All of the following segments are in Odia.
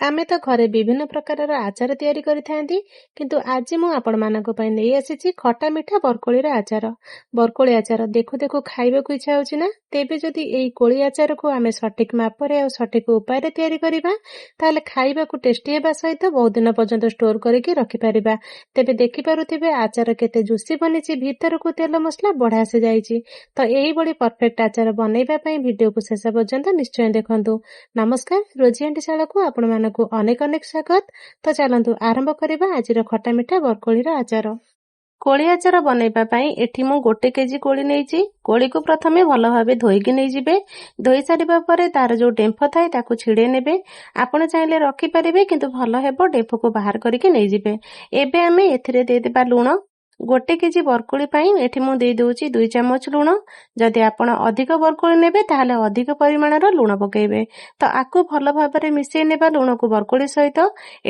ଆମେ ତ ଘରେ ବିଭିନ୍ନ ପ୍ରକାରର ଆଚାର ତିଆରି କରିଥାନ୍ତି, କିନ୍ତୁ ଆଜି ମୁଁ ଆପଣମାନଙ୍କ ପାଇଁ ନେଇ ଆସିଛି ଖଟା ମିଠା ବରକୋଳିର ଆଚାର। ବରକୋଳି ଆଚାର ଦେଖୁ ଦେଖୁ ଖାଇବାକୁ ଇଚ୍ଛା ହଉଛି ନା? ତେବେ ଯଦି ଏଇ କୋଳି ଆଚାରକୁ ଆମେ ସଠିକ ମାପରେ ଆଉ ସଠିକ ଉପାୟରେ ତିଆରି କରିବା, ତାହେଲେ ଖାଇବାକୁ ଟେଷ୍ଟି ହେବା ସହିତ ବହୁତ ଦିନ ପର୍ଯ୍ୟନ୍ତ ଷ୍ଟୋର କରିକି ରଖିପାରିବା। ତେବେ ଦେଖିପାରୁଥିବେ ଆଚାର କେତେ ଜୁସି ବନିଛି, ଭିତରକୁ ତେଲ ମସଲା ବଢିଆ ସେ ଯାଇଛି। ତ ଏଇଭଳି ପରଫେକ୍ଟ ଆଚାର ବନେଇବା ପାଇଁ ଭିଡିଓକୁ ଶେଷ ପର୍ଯ୍ୟନ୍ତ ନିଶ୍ଚୟ ଦେଖନ୍ତୁ। ନମସ୍କାର, ରୋଜି ଆଣ୍ଟି ଶାଳକୁ ଆପଣମାନଙ୍କୁ ଅନେକ ଅନେକ ସ୍ୱାଗତ। ତ ଚାଲନ୍ତୁ ଆରମ୍ଭ କରିବା ଆଜିର ଖଟା ମିଠା ବରକୋଳିର ଆଚାର। କୋଳି ଆଚାର ବନେଇବା ପାଇଁ ଏଠି ମୁଁ 1 କେଜି କୋଳି ନେଇଛି। କୋଳିକୁ ପ୍ରଥମେ ଭଲ ଭାବେ ଧୋଇକି ନେଇଯିବେ। ଧୋଇ ସାରିବା ପରେ ତାର ଯୋଉ ଡେମ୍ଫ ଥାଏ ତାକୁ ଛିଡେଇ ନେବେ। ଆପଣ ଚାହିଁଲେ ରଖିପାରିବେ, କିନ୍ତୁ ଭଲ ହେବ ଡେମ୍ଫକୁ ବାହାର କରିକି ନେଇଯିବେ। ଏବେ ଆମେ ଏଥିରେ ଦେଇଦେବା ଲୁଣ। 1 କେଜି ବରକୋଳି ପାଇଁ ଏଠି ମୁଁ ଦେଇ ଦଉଛି 2 ଚାମଚ ଲୁଣ। ଯଦି ଆପଣ ଅଧିକ ବରକୋଳି ନେବେ ତାହେଲେ ଅଧିକ ପରିମାଣର ଲୁଣ ପକେଇବେ। ତ ଆକୁ ଭଲ ଭାବରେ ମିଶେଇ ନେବା ଲୁଣକୁ ବରକୋଳି ସହିତ।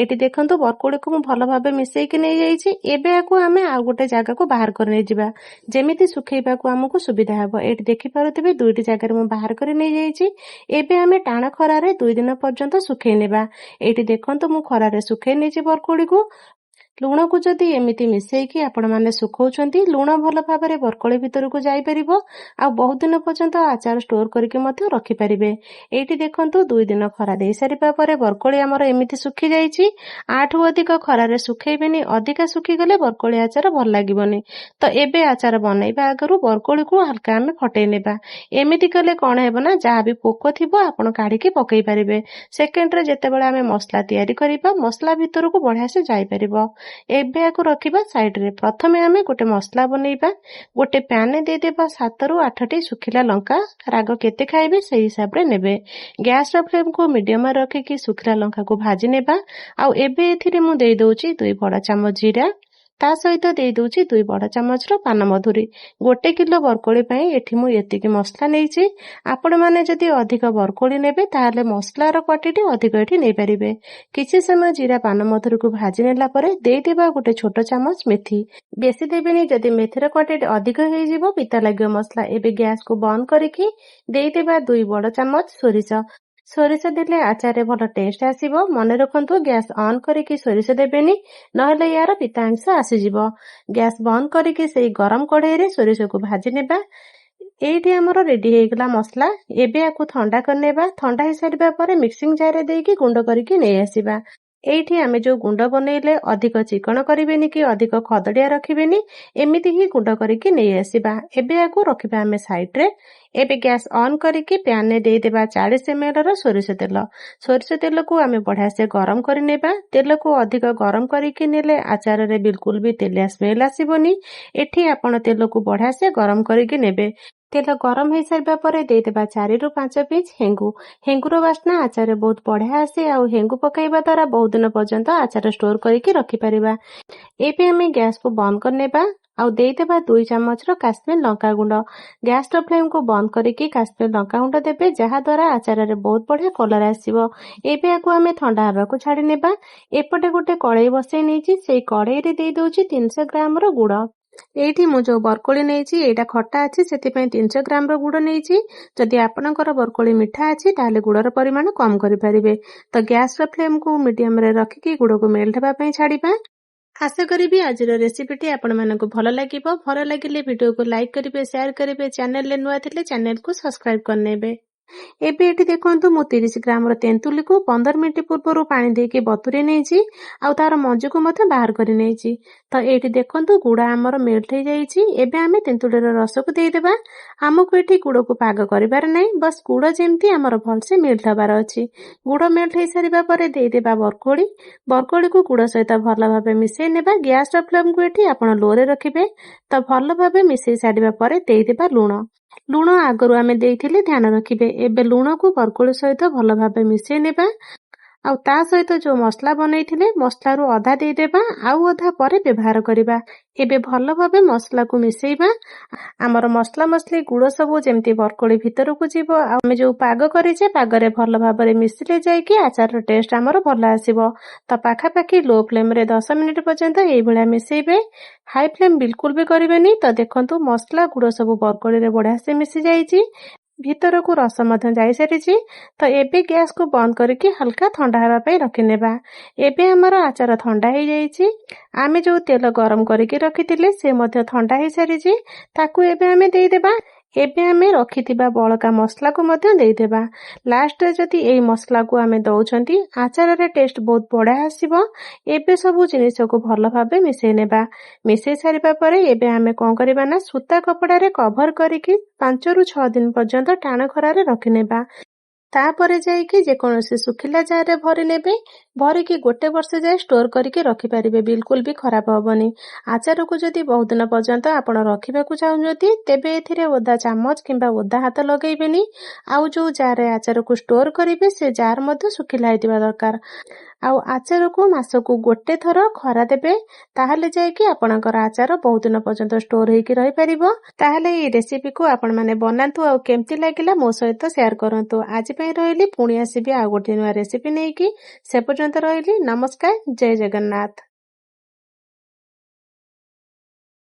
ଏଠି ଦେଖନ୍ତୁ ବରକୋଳିକୁ ମୁଁ ଭଲ ଭାବେ ମିଶେଇକି ନେଇଯାଇଛି। ଏବେ ଆକୁ ଆମେ ଆଉ ଗୋଟେ ଜାଗାକୁ ବାହାର କରି ନେଇଯିବା, ଯେମିତି ଶୁଖେଇବାକୁ ଆମକୁ ସୁବିଧା ହେବ। ଏଠି ଦେଖିପାରୁଥିବେ 2ଟି ଜାଗାରେ ମୁଁ ବାହାର କରି ନେଇଯାଇଛି। ଏବେ ଆମେ ଟାଣ ଖରାରେ 2 ଦିନ ପର୍ଯ୍ୟନ୍ତ ଶୁଖେଇ ନେବା। ଏଇଠି ଦେଖନ୍ତୁ ମୁଁ ଖରାରେ ଶୁଖେଇ ନେଇଛି ବରକୋଳିକୁ। ଲୁଣକୁ ଯଦି ଏମିତି ମିଶେଇକି ଆପଣମାନେ ଶୁଖଉଛନ୍ତି, ଲୁଣ ଭଲ ଭାବରେ ବରକୋଳି ଭିତରକୁ ଯାଇପାରିବ ଆଉ ବହୁତ ଦିନ ପର୍ଯ୍ୟନ୍ତ ଆଚାର ଷ୍ଟୋର କରିକି ମଧ୍ୟ ରଖିପାରିବେ। ଏଇଠି ଦେଖନ୍ତୁ 2 ଦିନ ଖରା ଦେଇ ସାରିବା ପରେ ବରକୋଳି ଆମର ଏମିତି ଶୁଖି ଯାଇଛି। ଆଠୁ ଅଧିକ ଖରାରେ ଶୁଖେଇବେନି, ଅଧିକା ଶୁଖିଗଲେ ବରକୋଳି ଆଚାର ଭଲ ଲାଗିବନି। ତ ଏବେ ଆଚାର ବନେଇବା ଆଗରୁ ବରକୋଳିକୁ ହାଲକା ଆମେ ଫଟେଇ ନେବା। ଏମିତି କଲେ କଣ ହେବ ନା, ଯାହା ବି ପୋକ ଥିବ ଆପଣ କାଢିକି ପକେଇ ପାରିବେ। ସେକେଣ୍ଡରେ ଯେତେବେଳେ ଆମେ ମସଲା ତିଆରି କରିବା, ମସଲା ଭିତରକୁ ବଢିଆ ସେ ଯାଇପାରିବ। ଏବେ ଆକୁ ରଖିବା ସାଇଡରେ। ପ୍ରଥମେ ଆମେ ଗୋଟେ ମସଲା ବନେଇବା। ଗୋଟେ ପ୍ୟାନରେ ଦେଇଦେବା 7ରୁ 8ଟି ଶୁଖିଲା ଲଙ୍କା। ରାଗ କେତେ ଖାଇବେ ସେଇ ହିସାବରେ ନେବେ। ଗ୍ୟାସର ଫ୍ଲେମକୁ ମିଡିୟମରେ ରଖିକି ଶୁଖିଲା ଲଙ୍କାକୁ ଭାଜି ନେବା। ଆଉ ଏବେ ଏଥିରେ ମୁଁ ଦେଇ ଦଉଛି 2 ବଡ ଚାମଚ ଜିରା। ତା ସହିତ ଦେଇ ଦଉଛି 2 ବଡ ଚାମଚର ପାନମଧୁରୀ। 1 କିଲୋ ବରକୋଳି ପାଇଁ ଏଠି ମୁଁ ଏତିକି ମସଲା ନେଇଛି। ଆପଣମାନେ ଯଦି ଅଧିକ ବରକୋଳି ନେବେ ତାହେଲେ ମସଲାର କ୍ୱାଣ୍ଟିଟି ଅଧିକ ଏଠି ନେଇପାରିବେ। କିଛି ସମୟ ଜିରା ପାନମଧୁରୀକୁ ଭାଜି ନେଲା ପରେ ଦେଇଦେବା ଗୋଟେ ଛୋଟ ଚାମଚ ମେଥି। ବେଶୀ ଦେବେନି, ଯଦି ମେଥିର କ୍ୱାଣ୍ଟିଟି ଅଧିକ ହେଇଯିବ ପିତା ଲାଗିବ ମସଲା। ଏବେ ଗ୍ୟାସକୁ ବନ୍ଦ କରିକି ଦେଇଦେବା 2 ବଡ ଚାମଚ ସୋରିଷ। ସୋରିଷ ଦେଲେ ଆଚାରରେ ଭଲ ଟେଷ୍ଟ ଆସିବ। ମନେ ରଖନ୍ତୁ ଗ୍ୟାସ ଅନ୍ କରିକି ସୋରିଷ ଦେବେନି, ନହେଲେ ୟାର ପିତା ଅଂଶ ଆସିଯିବ। ଗ୍ୟାସ ବନ୍ଦ କରିକି ସେଇ ଗରମ କଢେଇରେ ସୋରିଷକୁ ଭାଜି ନେବା। ଏଇଠି ଆମର ରେଡି ହେଇଗଲା ମସଲା। ଏବେ ଆକୁ ଥଣ୍ଡା କରିନେବା। ଥଣ୍ଡା ହେଇସାରିବା ପରେ ମିକ୍ସିଂ ଜାରରେ ଦେଇକି ଗୁଣ୍ଡ କରିକି ନେଇ ଆସିବା। ଏଇଠି ଆମେ ଯୋଉ ଗୁଣ୍ଡ ବନେଇଲେ ଅଧିକ ଚିକଣ କରିବେନି କି ଅଧିକ ଖଦଡିଆ ରଖିବେନି, ଏମିତି ହିଁ ଗୁଣ୍ଡ କରିକି ନେଇ ଆସିବା। ଏବେ ଆକୁ ରଖିବା ଆମେ ସାଇଡରେ। ଏବେ ଗ୍ୟାସ ଅନ୍ କରିକି ପ୍ୟାନରେ ଦେଇଦେବା 40 ml ର ସୋରିଷ ତେଲ। ସୋରିଷ ତେଲକୁ ଆମେ ବଢିଆ ସେ ଗରମ କରି ନେବା। ତେଲକୁ ଅଧିକ ଗରମ କରିକି ନେଲେ ଆଚାରରେ ବିଲକୁଲ ବି ତେଲିଆ ସ୍ମେଲ ଆସିବନି। ଏଠି ଆପଣ ତେଲକୁ ବଢିଆ ସେ ଗରମ କରିକି ନେବେ। ତେଲ ଗରମ ହେଇସାରିବା ପରେ ଦେଇଦେବା 4ରୁ 5 ପିସ୍ ହେଙ୍ଗୁ। ହେଙ୍ଗୁର ବାସ୍ନା ଆଚାରରେ ବହୁତ ବଢିଆ ଆସେ, ଆଉ ହେଙ୍ଗୁ ପକାଇବା ଦ୍ୱାରା ବହୁତ ଦିନ ପର୍ଯ୍ୟନ୍ତ ଆଚାର ଷ୍ଟୋର କରିକି ରଖିପାରିବା। ଏବେ ଆମେ ଗ୍ୟାସକୁ ବନ୍ଦ କରିନେବା ଆଉ ଦେଇଦେବା 2 ଚାମଚର କାଶ୍ମୀର ଲଙ୍କାଗୁଣ୍ଡ। ଗ୍ୟାସର ଫ୍ଲେମକୁ ବନ୍ଦ କରିକି କାଶ୍ମୀର ଲଙ୍କାଗୁଣ୍ଡ ଦେବେ, ଯାହା ଦ୍ୱାରା ଆଚାରରେ ବହୁତ ବଢିଆ କଲର ଆସିବ। ଏବେ ଆକୁ ଆମେ ଥଣ୍ଡା ହେବାକୁ ଛାଡି ନେବା। ଏପଟେ ଗୋଟେ କଡେଇ ବସେଇ ନେଇଛି। ସେଇ କଡେଇରେ ଦେଇ ଦଉଛି 300 ଗ୍ରାମର ଗୁଡ। ଏଇଠି ମୁଁ ଯୋଉ ବରକୋଳି ନେଇଛି ଏଇଟା ଖଟା ଅଛି, ସେଥିପାଇଁ 300 ଗ୍ରାମର ଗୁଡ ନେଇଛି। ଯଦି ଆପଣଙ୍କର ବରକୋଳି ମିଠା ଅଛି ତାହେଲେ ଗୁଡର ପରିମାଣ କମ କରିପାରିବେ। ତ ଗ୍ୟାସର ଫ୍ଲେମକୁ ମିଡିୟମରେ ରଖିକି ଗୁଡକୁ ମେଲ୍ଟ ହେବା ପାଇଁ ଛାଡିବା। ଆଶା କରିବି ଆଜିର ରେସିପିଟି ଆପଣମାନଙ୍କୁ ଭଲ ଲାଗିବ। ଭଲ ଲାଗିଲେ ଭିଡିଓକୁ ଲାଇକ୍ କରିବେ, ସେୟାର କରିବେ। ଚ୍ୟାନେଲରେ ନୂଆ ଥିଲେ ଚ୍ୟାନେଲକୁ ସବସ୍କ୍ରାଇବ କରିନେବେ। ଏବେ ଏଠି ଦେଖନ୍ତୁ ମୁଁ 30 ଗ୍ରାମର ତେନ୍ତୁଲିକୁ 15 ମିନିଟ୍ ପୂର୍ବରୁ ପାଣି ଦେଇକି ବତୁରେଇ ନେଇଛି, ଆଉ ତାର ମଞ୍ଜିକୁ ମଧ୍ୟ ବାହାର କରି ନେଇଛି। ତ ଏଇଠି ଦେଖନ୍ତୁ ଗୁଡ ଆମର ମେଲ୍ଟ ହେଇଯାଇଛି। ଏବେ ଆମେ ତେନ୍ତୁଳିର ରସକୁ ଦେଇଦେବା। ଆମକୁ ଏଠି ଗୁଡକୁ ପାଗ କରିବାର ନାହିଁ, ବସ୍ ଗୁଡ ଯେମିତି ଆମର ଭଲସେ ମେଲ୍ଟ ହବାର ଅଛି। ଗୁଡ ମେଲ୍ଟ ହେଇସାରିବା ପରେ ଦେଇଦେବା ବରକୋଳି। ବରକୋଳିକୁ ଗୁଡ ସହିତ ଭଲ ଭାବେ ମିଶେଇ ନେବା। ଗ୍ୟାସର ଫ୍ଲେମକୁ ଏଠି ଆପଣ ଲୋରେ ରଖିବେ। ତ ଭଲ ଭାବେ ମିଶେଇ ସାରିବା ପରେ ଦେଇଦେବା ଲୁଣ। ଲୁଣ ଆଗରୁ ଆମେ ଦେଇଥିଲେ, ଧ୍ୟାନ ରଖିବେ। ଏବେ ଲୁଣକୁ ବରକୋଳି ସହିତ ଭଲ ଭାବେ ମିଶେଇ ନେବା। ଆଉ ତା ସହିତ ଯୋଉ ମସଲା ବନେଇଥିଲେ ମସଲାରୁ ଅଧା ଦେଇଦେବା, ଆଉ ଅଧା ପରେ ବ୍ୟବହାର କରିବା। ଏବେ ଭଲ ଭାବେ ମସଲାକୁ ମିଶେଇବା। ଆମର ମସଲା ମସଲି ଗୁଡ ସବୁ ଯେମିତି ବରକୋଳି ଭିତରକୁ ଯିବ, ଆଉ ଆମେ ଯୋଉ ପାଗ କରିଛେ ପାଗରେ ଭଲ ଭାବରେ ମିଶିଲେ ଯାଇକି ଆଚାରର ଟେଷ୍ଟ ଆମର ଭଲ ଆସିବ। ତ ପାଖାପାଖି ଲୋ ଫ୍ଲେମରେ 10 ମିନିଟ୍ ପର୍ଯ୍ୟନ୍ତ ଏଇଭଳିଆ ମିଶେଇବେ। ହାଇ ଫ୍ଲେମ ବିଲକୁଲ ବି କରିବେନି। ତ ଦେଖନ୍ତୁ ମସଲା ଗୁଡ ସବୁ ବରକୋଳିରେ ବଢିଆ ସେ ମିଶି ଯାଇଛି। ଭିତରକୁ ରସ ମଧ୍ୟ ଯାଇସାରିଛି। ତ ଏବେ ଗ୍ୟାସକୁ ବନ୍ଦ କରିକି ହାଲକା ଥଣ୍ଡା ହେବା ପାଇଁ ରଖିନେବା। ଏବେ ଆମର ଆଚାର ଥଣ୍ଡା ହେଇଯାଇଛି। ଆମେ ଯେଉଁ ତେଲ ଗରମ କରିକି ରଖିଥିଲେ ସେ ମଧ୍ୟ ଥଣ୍ଡା ହେଇସାରିଛି। ତାକୁ ଏବେ ଆମେ ଦେଇଦେବା। ଏବେ ଆମେ ରଖିଥିବା ବଳକା ମସଲାକୁ ମଧ୍ୟ ଦେଇଦେବା। ଲାଷ୍ଟରେ ଯଦି ଏଇ ମସଲାକୁ ଆମେ ଦଉଛନ୍ତି ଆଚାରରେ ଟେଷ୍ଟ ବହୁତ ବଢ଼ିଆ ଆସିବ। ଏବେ ସବୁ ଜିନିଷକୁ ଭଲ ଭାବେ ମିଶେଇ ନେବା। ମିଶେଇ ସାରିବା ପରେ ଏବେ ଆମେ କ'ଣ କରିବା ନା ସୂତା କପଡ଼ାରେ କଭର କରିକି 5 ରୁ 6 ଦିନ ପର୍ଯ୍ୟନ୍ତ ଟାଣ ଖରାରେ ରଖିନେବା। ତାପରେ ଯାଇକି ଯେକୌଣସି ଶୁଖିଲା ଜାରରେ ଭରି ନେବେ। ଭରିକି 1 ବର୍ଷ ଯାଏ ଷ୍ଟୋର କରିକି ରଖିପାରିବେ। ବିଲକୁଲ ବି ଖରାପ ହବନି। ଆଚାରକୁ ଯଦି ବହୁତ ଦିନ ପର୍ଯ୍ୟନ୍ତ ଆପଣ ରଖିବାକୁ ଚାହୁଁଛନ୍ତି ତେବେ ଏଥିରେ ଓଦା ଚାମଚ କିମ୍ବା ଓଦା ହାତ ଲଗେଇବେନି। ଆଉ ଯେଉଁ ଜାରରେ ଆଚାରକୁ ଷ୍ଟୋର କରିବେ ସେ ଜାର ମଧ୍ୟ ଶୁଖିଲା ହେଇଥିବା ଦରକାର। ଆଉ ଆଚାରକୁ ମାସକୁ 1 ଥର ଖରା ଦେବେ। ତାହେଲେ ଯାଇକି ଆପଣଙ୍କର ଆଚାର ବହୁତ ଦିନ ପର୍ଯ୍ୟନ୍ତ ଷ୍ଟୋର ହେଇକି ରହିପାରିବ। ତାହେଲେ ଏଇ ରେସିପିକୁ ଆପଣମାନେ ବନାନ୍ତୁ ଆଉ କେମିତି ଲାଗିଲା ମୋ ସହିତ ସେୟାର କରନ୍ତୁ। ଆଜି ପାଇଁ ରହିଲି, ପୁଣି ଆସିବି ଆଉ ଗୋଟେ ନୂଆ ରେସିପି ନେଇକି। ସେ ପର୍ଯ୍ୟନ୍ତ ରହିଲି, ନମସ୍କାର, ଜୟ ଜଗନ୍ନାଥ।